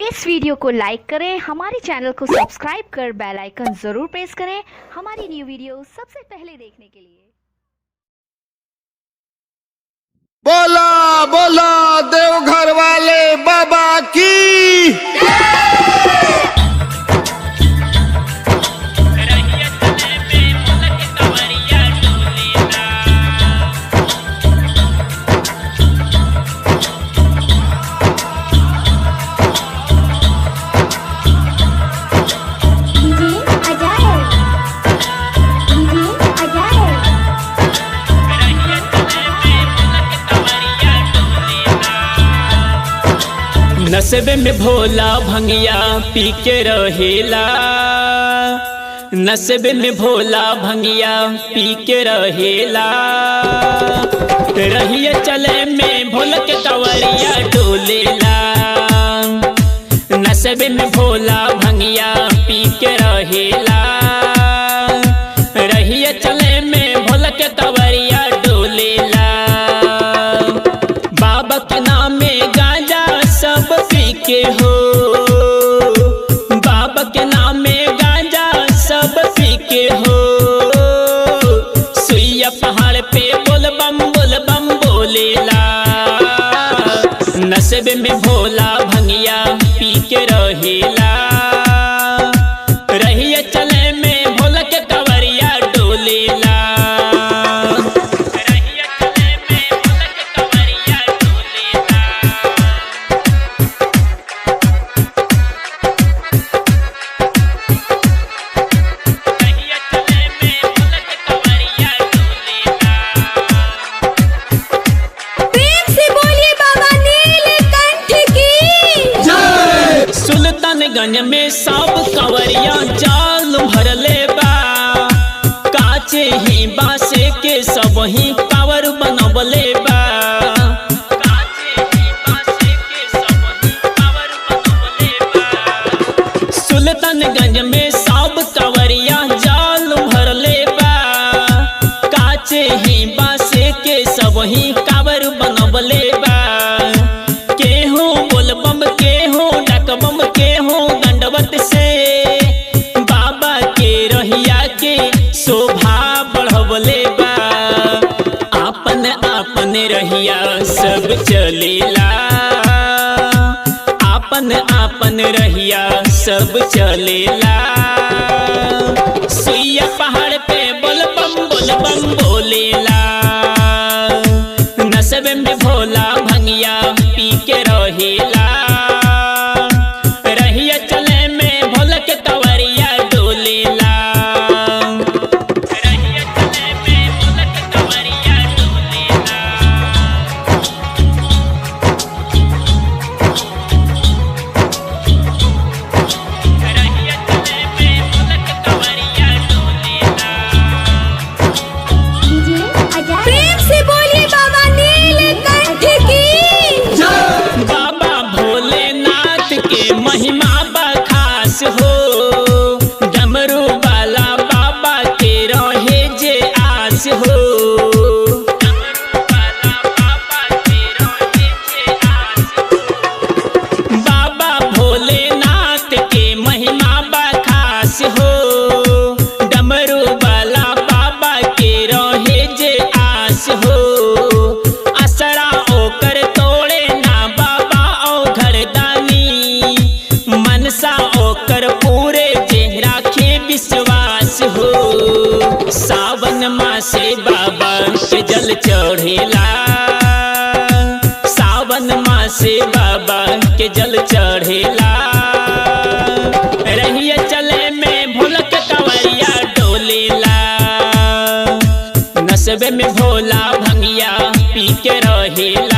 इस video को लाइक करें, हमारे चैनल को सब्सक्राइब कर बेल आइकन जरूर प्रेस करें हमारी न्यू वीडियो सबसे पहले देखने के लिए। बोला बोला देवघर वाले बाबा की। नशे में भोला भंगिया पी के रहेला, नशे में भोला भंगिया पी के रहेला। रहिए चले में भोल के कवरिया डोलेला, नशे में भोला भंगिया पी के रहेला। रहिए चले में भोल के कवरिया डोलेला। बाबा के नाम में गांजा सब पी के हो, बाबा के नाम में गांजा सब पी के हो। सुइया पहाड़ पे बोल बम बोलेला, नशे में भोला भंगिया पी के रहेला। रहिए चले में भोला के कवरिया डोलेला। सुल्तानगंज में सब कवरिया जाल भरले बा, काचे ही बासे के सब ही कावर बनवले बा। काचे ही बासे के सब ही कावर बनवले बा। सुल्तानगंज में सब कवरिया जाल भरले बा, काचे ही बासे के सब ही कावर बनवले बा। केहू बोल बम केहू डाक बम केहू दंडवत से, बाबा के रहिया के शोभा बढ़वले बा। आपन आपन रहिया सब चलेला, आपन आपन रहिया सब चलेला। सुइया पहाड़ पे बोल बम बोलेला, नशे में भोला भंगिया पी के रहेला। रहिए चले में भोला के कवरिया डोलेला, रहिए चले में भोला के कवरिया डोलेला। रहिए चले में भोला के कवरिया डोलेला। प्रेम से बोलिए बाबा नीलकंठ की। बाबा भोलेनाथ के महिमा बखास हो, डमरू वाला बाबा के रहे जे आस हो। डमरू वाला बाबा के रहे जे आस हो। बाबा भोलेनाथ के महिमा बखास हो, डमरू वाला बाबा के रहे जे आस हो। असरा ओकर तोड़े ना बाबा ओ घरदानी, मनसा ओकर पूरे जे राखे विश्वास हो। सावन मासे बाबा के जल चढ़ेला, सावन मासे बाबा के जल चढ़ेला। रहिए चले में भोला के कवरिया डोलेला, नशे में भोला भंगिया पी के रहेला।